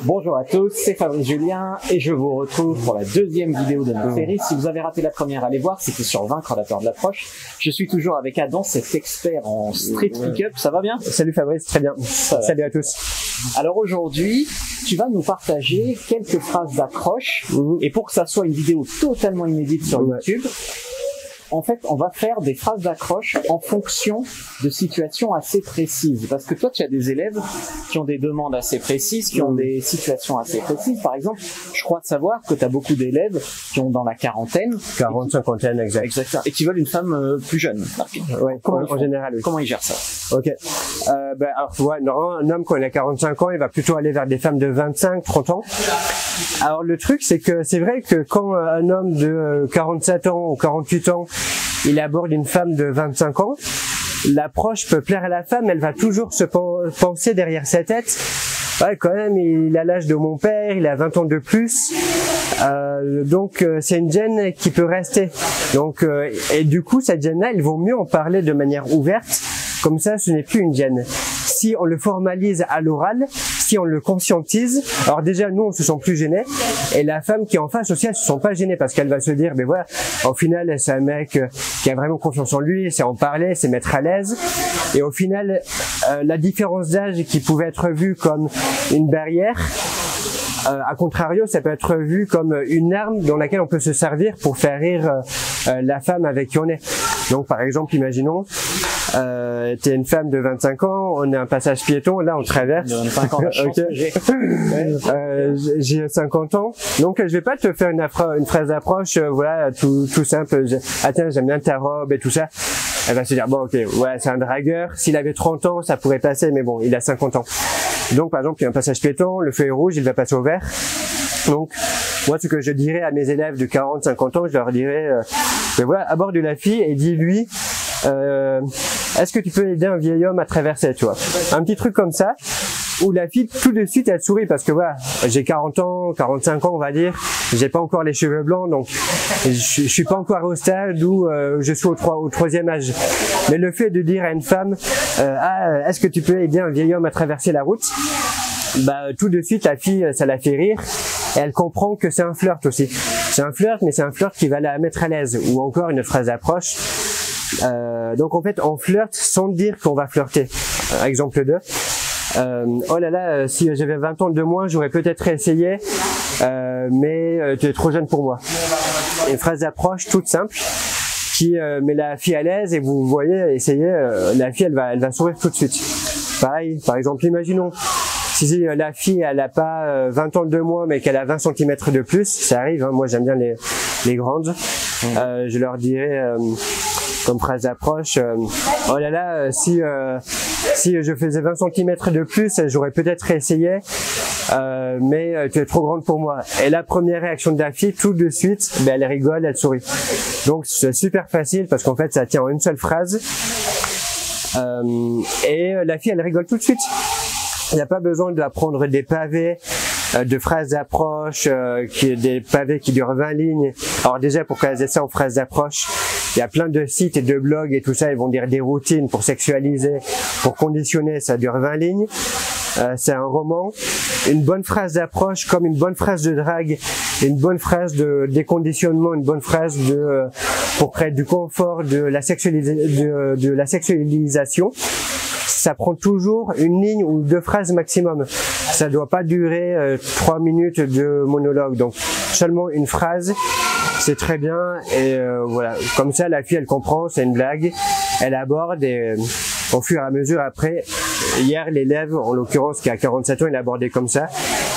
Bonjour à tous, c'est Fabrice Julien et je vous retrouve pour la deuxième vidéo de notre série. Si vous avez raté la première, allez voir, c'était sur vaincre la peur de l'approche. Je suis toujours avec Adam, cet expert en street pick-up, ça va bien? Salut Fabrice, très bien. Salut à tous. Alors aujourd'hui, tu vas nous partager quelques phrases d'accroche et pour que ça soit une vidéo totalement inédite sur YouTube, en fait, on va faire des phrases d'accroche en fonction de situations assez précises. Parce que toi, tu as des élèves qui ont des demandes assez précises, qui ont des situations assez précises. Par exemple, je crois savoir que tu as beaucoup d'élèves qui ont dans la quarantaine. 40, cinquantaine, exact. Exactement. Et qui veulent une femme plus jeune. Ouais, en général, oui. Comment ils gèrent ça? Ok. Alors, tu vois, un homme quand il a 45 ans, il va plutôt aller vers des femmes de 25, 30 ans. Alors, le truc, c'est que c'est vrai que quand un homme de 47 ans ou 48 ans, il aborde une femme de 25 ans, l'approche peut plaire à la femme, elle va toujours se penser derrière sa tête. Ouais, quand même, il a l'âge de mon père, il a 20 ans de plus, donc c'est une gêne qui peut rester. Donc, et du coup, cette gêne-là, il vaut mieux en parler de manière ouverte, comme ça, ce n'est plus une gêne. Si on le formalise à l'oral, si on le conscientise, alors déjà nous on se sent plus gênés et la femme qui est en face aussi elle se sent pas gênée parce qu'elle va se dire mais voilà, au final c'est un mec qui a vraiment confiance en lui, c'est en parler, c'est mettre à l'aise et au final la différence d'âge qui pouvait être vue comme une barrière, à contrario, ça peut être vu comme une arme dans laquelle on peut se servir pour faire rire la femme avec qui on est. Donc par exemple, imaginons, t'es une femme de 25 ans, on est un passage piéton, là on traverse. De 25 ans, la chance que j'ai 50 ans, donc je vais pas te faire une phrase d'approche, voilà, tout simple. Ah tiens, j'aime bien ta robe et tout ça. Elle va se dire bon ok, ouais, c'est un dragueur. S'il avait 30 ans, ça pourrait passer, mais bon, il a 50 ans. Donc par exemple, il y a un passage piéton, le feu est rouge, il va passer au vert. Donc moi, ce que je dirais à mes élèves de 40, 50 ans, je leur dirais, ben voilà, aborde la fille et dis-lui, est-ce que tu peux aider un vieil homme à traverser, tu vois, un petit truc comme ça, où la fille tout de suite elle sourit parce que voilà, j'ai 40 ans, 45 ans on va dire, j'ai pas encore les cheveux blancs donc je suis pas encore au stade où je suis au troisième âge. Mais le fait de dire à une femme, est-ce que tu peux aider un vieil homme à traverser la route, bah tout de suite la fille ça la fait rire et elle comprend que c'est un flirt aussi. C'est un flirt mais c'est un flirt qui va la mettre à l'aise ou encore une phrase d'approche. Donc en fait on flirte sans dire qu'on va flirter. Exemple 2. Oh là là, si j'avais 20 ans de moins, j'aurais peut-être essayé, mais tu es trop jeune pour moi. Une phrase d'approche toute simple qui met la fille à l'aise et vous voyez, essayez, la fille elle va sourire tout de suite. Pareil, par exemple, imaginons si la fille elle a pas 20 ans de moins mais qu'elle a 20 cm de plus, ça arrive, hein, moi j'aime bien les grandes, je leur dirais comme phrase d'approche, oh là là, si je faisais 20 cm de plus, j'aurais peut-être essayé, mais tu es trop grande pour moi. Et la première réaction de la fille, tout de suite, ben, elle rigole, elle sourit. Donc c'est super facile parce qu'en fait ça tient en une seule phrase. Et la fille, elle rigole tout de suite. Il n'y a pas besoin d'apprendre des pavés, de phrases d'approche, des pavés qui durent 20 lignes. Alors déjà, pour caser ça en phrases d'approche, il y a plein de sites et de blogs et tout ça, ils vont dire des routines pour sexualiser, pour conditionner, ça dure 20 lignes. C'est un roman. Une bonne phrase d'approche comme une bonne phrase de drague, une bonne phrase de déconditionnement, une bonne phrase pour créer du confort, de la sexualisation. Ça prend toujours une ligne ou 2 phrases maximum. Ça doit pas durer 3 minutes de monologue. Donc seulement une phrase, c'est très bien. Et voilà, comme ça la fille elle comprend, c'est une blague. Elle aborde et au fur et à mesure après. Hier l'élève, en l'occurrence qui a 47 ans, il a abordé comme ça.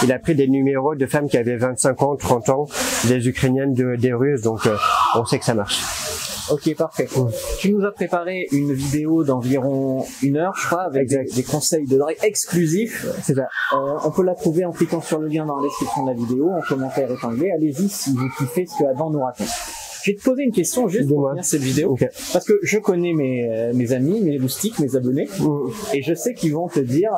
Il a pris des numéros de femmes qui avaient 25 ans, 30 ans, des Ukrainiennes, des Russes. Donc on sait que ça marche. Ok, parfait. Tu nous as préparé une vidéo d'environ 1 heure, je crois, avec des conseils de drague exclusifs. C'est ça. On peut la trouver en cliquant sur le lien dans la description de la vidéo, en commentaire épinglé. Allez-y si vous kiffez ce que Adam nous raconte. Je vais te poser une question juste pour finir cette vidéo, parce que je connais mes amis, mes loustiques, mes abonnés, et je sais qu'ils vont te dire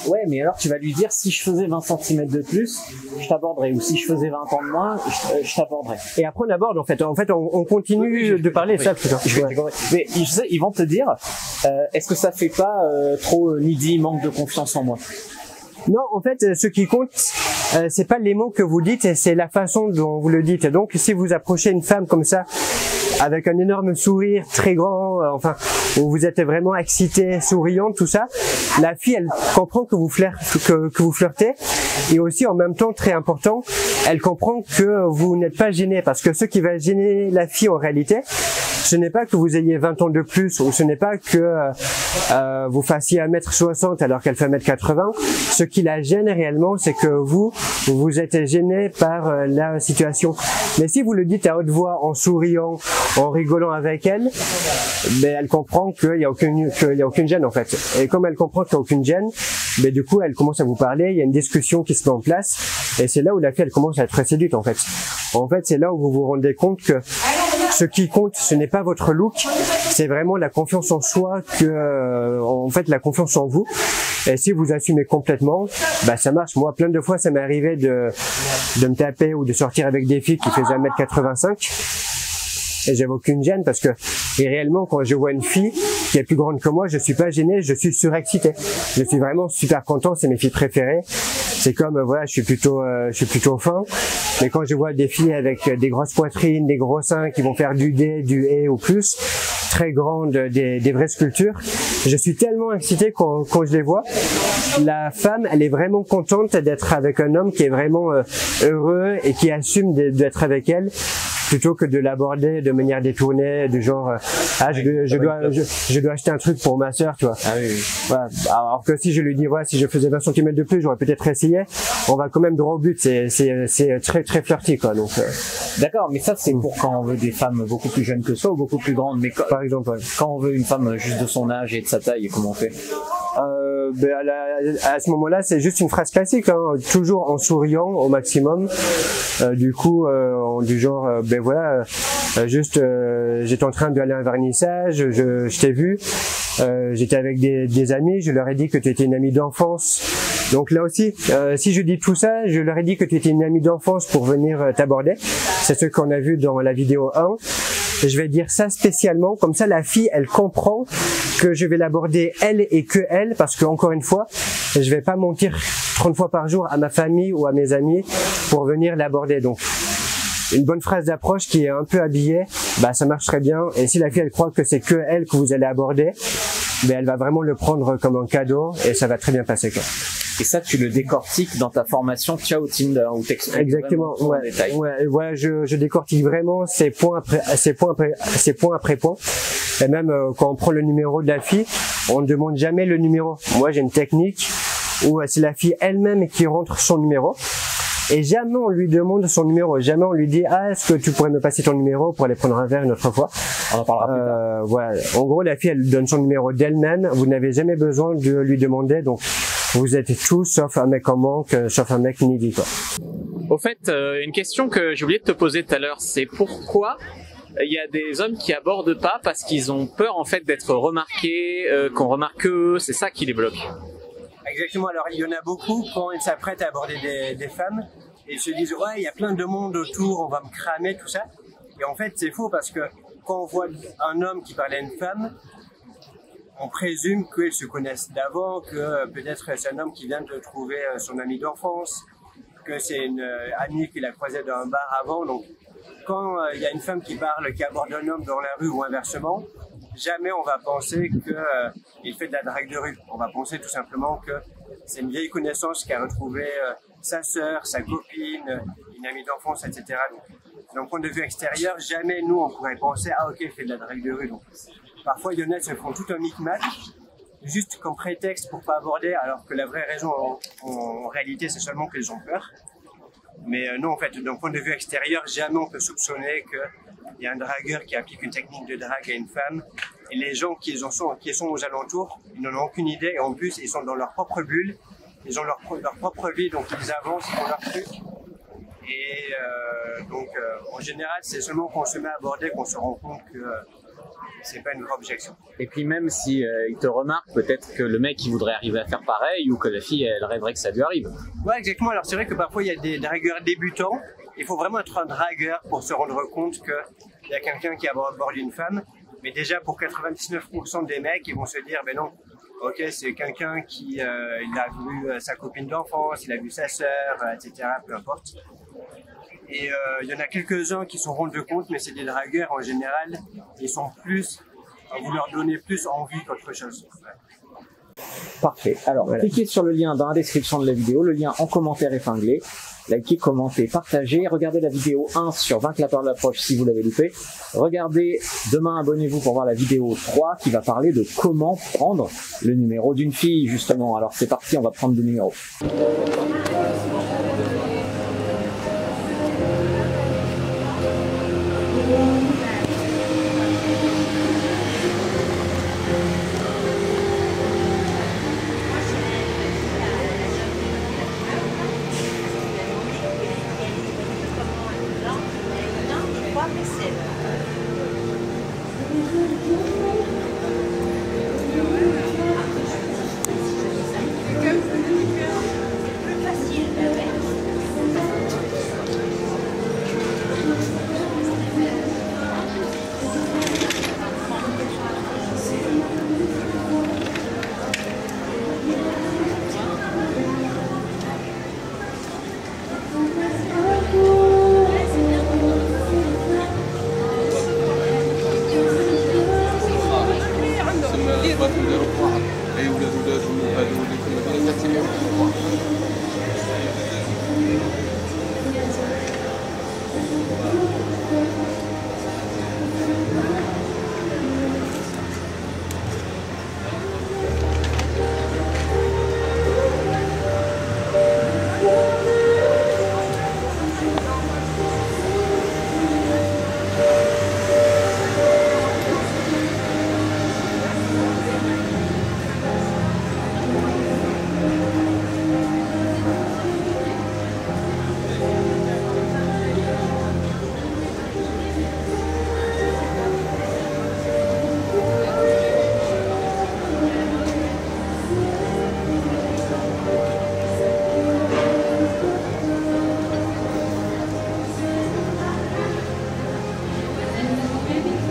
ouais mais alors tu vas lui dire si je faisais 20 cm de plus, je t'aborderais, ou si je faisais 20 ans de moins, je t'aborderais. Et après on aborde en fait on continue de parler ça plutôt. Mais je sais, ils vont te dire est-ce que ça fait pas trop needy, manque de confiance en moi? Non, en fait, ce qui compte, c'est pas les mots que vous dites, c'est la façon dont vous le dites. Donc, si vous approchez une femme comme ça, avec un énorme sourire très grand, enfin, où vous êtes vraiment excité, souriante, tout ça, la fille, elle comprend que vous flirtez, et aussi en même temps, très important, elle comprend que vous n'êtes pas gêné, parce que ce qui va gêner la fille en réalité, ce n'est pas que vous ayez 20 ans de plus, ou ce n'est pas que vous fassiez 1m60 alors qu'elle fait 1m80. Ce qui la gêne réellement, c'est que vous êtes gêné par la situation. Mais si vous le dites à haute voix, en souriant, en rigolant avec elle, ben elle comprend qu'il y a aucune gêne en fait. Et comme elle comprend qu'il n'y a aucune gêne, ben du coup elle commence à vous parler, il y a une discussion qui se met en place, et c'est là où la fille elle commence à être séduite en fait. En fait, c'est là où vous vous rendez compte que ce qui compte, ce n'est pas votre look, c'est vraiment la confiance en soi, en fait la confiance en vous. Et si vous assumez complètement, bah ça marche. Moi, plein de fois, ça m'est arrivé de me taper ou de sortir avec des filles qui faisaient 1m85. Et j'avais aucune gêne parce que réellement, quand je vois une fille qui est plus grande que moi, je suis pas gêné, je suis surexcité. Je suis vraiment super content, c'est mes filles préférées. C'est comme, voilà, je suis plutôt fin. Mais quand je vois des filles avec des grosses poitrines, des gros seins qui vont faire du D, du E ou plus, très grandes, des vraies sculptures, je suis tellement excité quand je les vois. La femme, elle est vraiment contente d'être avec un homme qui est vraiment heureux et qui assume d'être avec elle, plutôt que de l'aborder de manière détournée, du genre je dois acheter un truc pour ma sœur, tu vois. Ah oui, oui. Voilà. Alors que si je lui dis si je faisais 20 cm de plus, j'aurais peut-être essayé. On va quand même droit au but, c'est très très flirty quoi. Donc d'accord, mais ça c'est pour quand on veut des femmes beaucoup plus jeunes que soi ou beaucoup plus grandes. Mais par exemple, quand on veut une femme juste de son âge et de sa taille, comment on fait? À ce moment-là, c'est juste une phrase classique, hein, toujours en souriant au maximum. Du coup, du genre, j'étais en train d'aller à un vernissage, je t'ai vu, j'étais avec des amis, je leur ai dit que tu étais une amie d'enfance. Donc là aussi, si je dis tout ça, je leur ai dit que tu étais une amie d'enfance pour venir t'aborder. C'est ce qu'on a vu dans la vidéo 1. Je vais dire ça spécialement, comme ça la fille elle comprend que je vais l'aborder elle et que elle, parce que encore une fois, je vais pas mentir 30 fois par jour à ma famille ou à mes amis pour venir l'aborder. Donc une bonne phrase d'approche qui est un peu habillée, bah ça marche très bien. Et si la fille elle croit que c'est que elle que vous allez aborder, ben elle va vraiment le prendre comme un cadeau et ça va très bien passer quoi. Et ça, tu le décortiques dans ta formation Ciao Tinder où t'expliques exactement, ouais, je décortique vraiment ces points après points. Et même quand on prend le numéro de la fille, on ne demande jamais le numéro. Moi, j'ai une technique où c'est la fille elle-même qui rentre son numéro. Et jamais on lui demande son numéro, jamais on lui dit est-ce que tu pourrais me passer ton numéro pour aller prendre un verre une autre fois. On en parlera plus tard. Voilà. En gros, la fille elle donne son numéro d'elle-même, vous n'avez jamais besoin de lui demander, donc vous êtes tous sauf un mec en manque, sauf un mec needy quoi. Au fait, une question que j'ai oublié de te poser tout à l'heure, c'est pourquoi il y a des hommes qui abordent pas parce qu'ils ont peur en fait d'être remarqués, qu'on remarque eux, c'est ça qui les bloque. Exactement, alors il y en a beaucoup quand ils s'apprêtent à aborder des femmes et ils se disent ouais il y a plein de monde autour, on va me cramer tout ça. Et en fait c'est faux parce que quand on voit un homme qui parle à une femme, on présume qu'ils se connaissent d'avant, que peut-être c'est un homme qui vient de trouver son ami d'enfance, que c'est une amie qu'il a croisée dans un bar avant. Donc quand il y a une femme qui parle, qui aborde un homme dans la rue ou inversement, jamais on va penser qu'il fait de la drague de rue. On va penser tout simplement que c'est une vieille connaissance qui a retrouvé sa sœur, sa copine, une amie d'enfance, etc. D'un point de vue extérieur, jamais nous on pourrait penser ah ok il fait de la drague de rue. Donc parfois il y en a qui se font tout un micmac juste comme prétexte pour pas aborder, alors que la vraie raison en réalité c'est seulement qu'ils ont peur. Mais non, en fait, d'un point de vue extérieur, jamais on peut soupçonner qu'il y a un dragueur qui applique une technique de drague à une femme. Et les gens qui sont aux alentours, ils n'en ont aucune idée. Et en plus, ils sont dans leur propre bulle. Ils ont leur propre vie, donc ils avancent, ils font leur truc. Et en général, c'est seulement quand on se met à aborder qu'on se rend compte que c'est pas une vraie objection. Et puis même si il te remarque, peut-être que le mec il voudrait arriver à faire pareil ou que la fille elle rêverait que ça lui arrive. Ouais, exactement. Alors c'est vrai que parfois il y a des dragueurs débutants. Il faut vraiment être un dragueur pour se rendre compte qu'il y a quelqu'un qui aborde une femme. Mais déjà pour 99% des mecs, ils vont se dire ben non, Ok, c'est quelqu'un qui il a vu sa copine d'enfance, il a vu sa sœur, etc. Peu importe. Et il y en a quelques-uns qui s'en rendent compte, mais c'est des dragueurs en général. Ils sont plus, vous leur donnez plus envie qu'autre chose. Parfait. Alors, voilà. Cliquez sur le lien dans la description de la vidéo, le lien en commentaire épinglé. Likez, commentez, partagez. Regardez la vidéo 1 sur Vaincre la peur de l'approche si vous l'avez loupé. Regardez demain, abonnez-vous pour voir la vidéo 3 qui va parler de comment prendre le numéro d'une fille, justement. Alors, c'est parti, on va prendre le numéro.